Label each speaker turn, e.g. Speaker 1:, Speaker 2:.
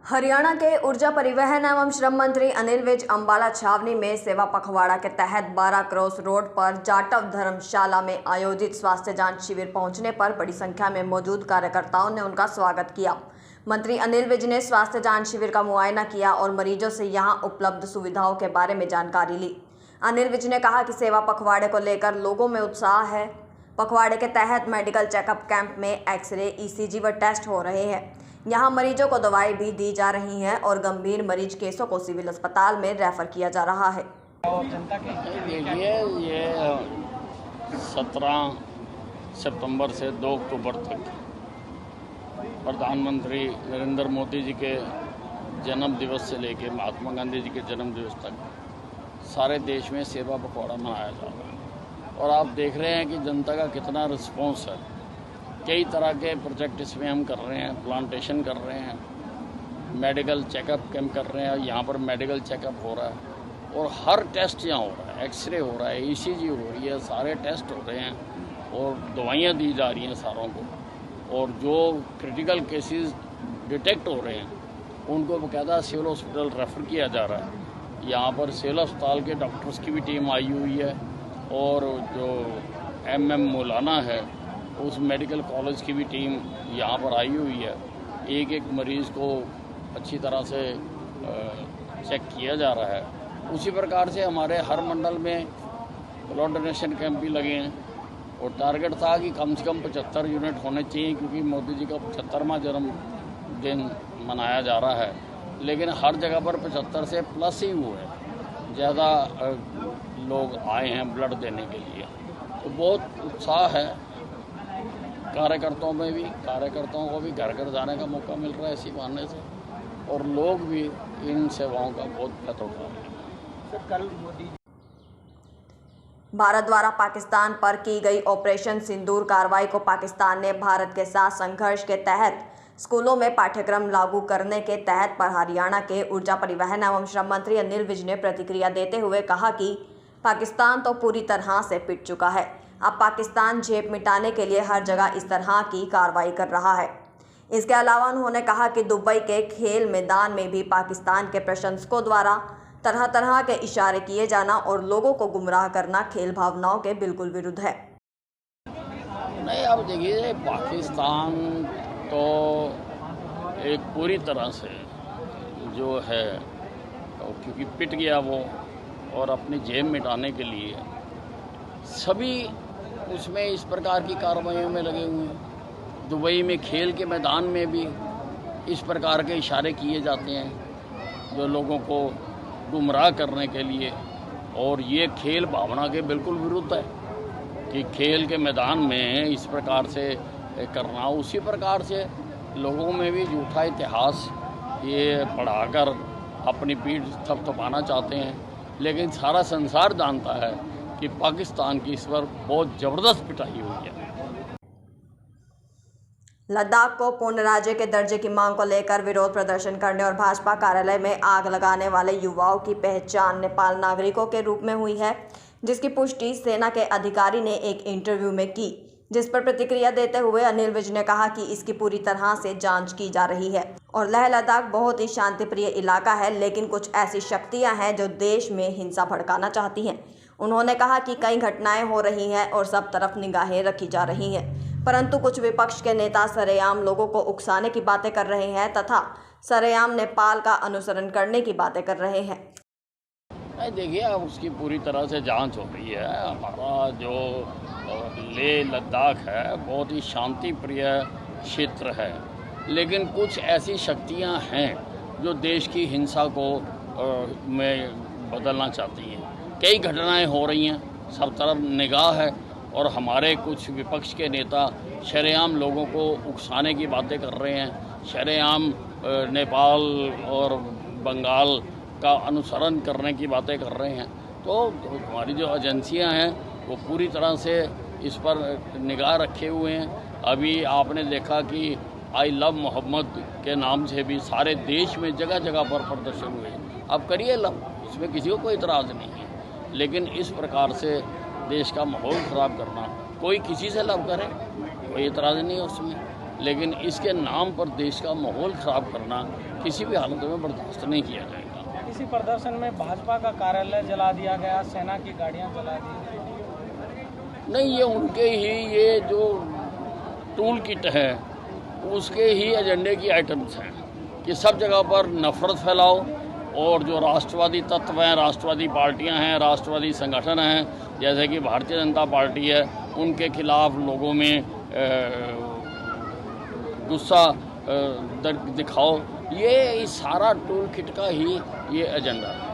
Speaker 1: हरियाणा के ऊर्जा परिवहन एवं श्रम मंत्री अनिल विज अम्बाला छावनी में सेवा पखवाड़ा के तहत 12 क्रॉस रोड पर जाटव धर्मशाला में आयोजित स्वास्थ्य जांच शिविर पहुंचने पर बड़ी संख्या में मौजूद कार्यकर्ताओं ने उनका स्वागत किया। मंत्री अनिल विज ने स्वास्थ्य जांच शिविर का मुआयना किया और मरीजों से यहां उपलब्ध सुविधाओं के बारे में जानकारी ली। अनिल विज ने कहा कि सेवा पखवाड़े को लेकर लोगों में उत्साह है। पखवाड़े के तहत मेडिकल चेकअप कैंप में एक्सरे, ईसीजी व टेस्ट हो रहे हैं। यहां मरीजों को दवाई भी दी जा रही है और गंभीर मरीज केसों को सिविल अस्पताल में रेफर किया जा रहा है।
Speaker 2: देखिए, ये 17 सितंबर से 2 अक्टूबर तक प्रधानमंत्री नरेंद्र मोदी जी के जन्म दिवस से लेकर महात्मा गांधी जी के जन्म दिवस तक सारे देश में सेवा पखवाड़ा मनाया जा रहा है और आप देख रहे हैं कि जनता का कितना रिस्पॉन्स है। कई तरह के प्रोजेक्ट इसमें हम कर रहे हैं, प्लांटेशन कर रहे हैं, मेडिकल चेकअप कैंप कर रहे हैं। यहाँ पर मेडिकल चेकअप हो रहा है और हर टेस्ट यहाँ हो रहा है, एक्सरे हो रहा है, ईसीजी हो रही है, सारे टेस्ट हो रहे हैं और दवाइयाँ दी जा रही हैं सारों को। और जो क्रिटिकल केसेस डिटेक्ट हो रहे हैं उनको बाकायदा सिविल हॉस्पिटल रेफ़र किया जा रहा है। यहाँ पर सिविल अस्पताल के डॉक्टर्स की भी टीम आई हुई है और जो MM मौलाना है उस मेडिकल कॉलेज की भी टीम यहाँ पर आई हुई है। एक एक मरीज़ को अच्छी तरह से चेक किया जा रहा है। उसी प्रकार से हमारे हर मंडल में ब्लड डोनेशन कैंप भी लगे हैं और टारगेट था कि कम से कम 75 यूनिट होने चाहिए, क्योंकि मोदी जी का 75वां जन्मदिन मनाया जा रहा है। लेकिन हर जगह पर 75 से प्लस ही हुए हैं, ज़्यादा लोग आए हैं ब्लड देने के लिए। तो बहुत उत्साह है कार्यकर्ताओं में भी, कार्यकर्ताओं को भी घर घर जाने का मौका मिल रहा है इसी बहाने से और लोग भी इन सेवाओं का बहुत फायदा उठा रहे हैं।
Speaker 1: भारत द्वारा पाकिस्तान पर की गई ऑपरेशन सिंदूर कार्रवाई को पाकिस्तान ने भारत के साथ संघर्ष के तहत स्कूलों में पाठ्यक्रम लागू करने के तहत पर हरियाणा के ऊर्जा परिवहन एवं श्रम मंत्री अनिल विज ने प्रतिक्रिया देते हुए कहा कि पाकिस्तान तो पूरी तरह से पिट चुका है। अब पाकिस्तान झेप मिटाने के लिए हर जगह इस तरह की कार्रवाई कर रहा है। इसके अलावा उन्होंने कहा कि दुबई के खेल मैदान में भी पाकिस्तान के प्रशंसकों द्वारा तरह तरह के इशारे किए जाना और लोगों को गुमराह करना खेल भावनाओं के बिल्कुल विरुद्ध है।
Speaker 2: नहीं, अब देखिए, पाकिस्तान तो एक पूरी तरह से जो है क्योंकि पिट गया वो और अपनी जेब मिटाने के लिए सभी उसमें इस प्रकार की कार्रवाइयों में लगे हुए हैं। दुबई में खेल के मैदान में भी इस प्रकार के इशारे किए जाते हैं जो लोगों को गुमराह करने के लिए, और ये खेल भावना के बिल्कुल विरुद्ध है कि खेल के मैदान में इस प्रकार से करना। उसी प्रकार से लोगों में भी झूठा इतिहास ये पढ़ाकर अपनी पीठ थपथपाना चाहते हैं, लेकिन सारा संसार जानता है कि पाकिस्तान की इस पर बहुत ज़बरदस्त पिटाई हुई है।
Speaker 1: लद्दाख को पूर्ण राज्य के दर्जे की मांग को लेकर विरोध प्रदर्शन करने और भाजपा कार्यालय में आग लगाने वाले युवाओं की पहचान नेपाल नागरिकों के रूप में हुई है, जिसकी पुष्टि सेना के अधिकारी ने एक इंटरव्यू में की, जिस पर प्रतिक्रिया देते हुए अनिल विज ने कहा कि इसकी पूरी तरह से जांच की जा रही है और लेह लद्दाख बहुत ही शांतिप्रिय इलाका है, लेकिन कुछ ऐसी शक्तियां हैं जो देश में हिंसा भड़काना चाहती हैं। उन्होंने कहा कि कई घटनाएं हो रही हैं और सब तरफ निगाहें रखी जा रही हैं, परंतु कुछ विपक्ष के नेता सरेआम लोगों को उकसाने की बातें कर रहे हैं तथा सरेआम नेपाल का अनुसरण करने की बातें कर रहे हैं।
Speaker 2: देखिए, अब उसकी पूरी तरह से जांच हो रही है। हमारा जो लेह लद्दाख है बहुत ही शांति प्रिय क्षेत्र है, लेकिन कुछ ऐसी शक्तियां हैं जो देश की हिंसा को में बदलना चाहती हैं। कई घटनाएं हो रही हैं, सब तरफ निगाह है और हमारे कुछ विपक्ष के नेता शरेआम लोगों को उकसाने की बातें कर रहे हैं, शरेआम नेपाल और बंगाल का अनुसरण करने की बातें कर रहे हैं। तो हमारी जो एजेंसियां हैं वो पूरी तरह से इस पर निगाह रखे हुए हैं। अभी आपने देखा कि आई लव मोहम्मद के नाम से भी सारे देश में जगह जगह पर प्रदर्शन हुए। अब करिए लव, इसमें किसी को कोई इतराज़ नहीं है, लेकिन इस प्रकार से देश का माहौल ख़राब करना, कोई किसी से लव करे कोई इतराज़ नहीं है उसमें, लेकिन इसके नाम पर देश का माहौल ख़राब करना किसी भी हालत में बर्दाश्त नहीं किया जाएगा।
Speaker 3: इसी प्रदर्शन में भाजपा का कार्यालय जला दिया गया, सेना की गाड़ियां जला दी।
Speaker 2: नहीं, ये उनके ही ये जो टूल किट है उसके ही एजेंडे की आइटम्स हैं कि सब जगह पर नफरत फैलाओ और जो राष्ट्रवादी तत्व हैं, राष्ट्रवादी पार्टियां हैं, राष्ट्रवादी संगठन हैं, जैसे कि भारतीय जनता पार्टी है, उनके खिलाफ लोगों में गुस्सा दिखाओ। ये सारा टूल किट का ही ये एजेंडा है।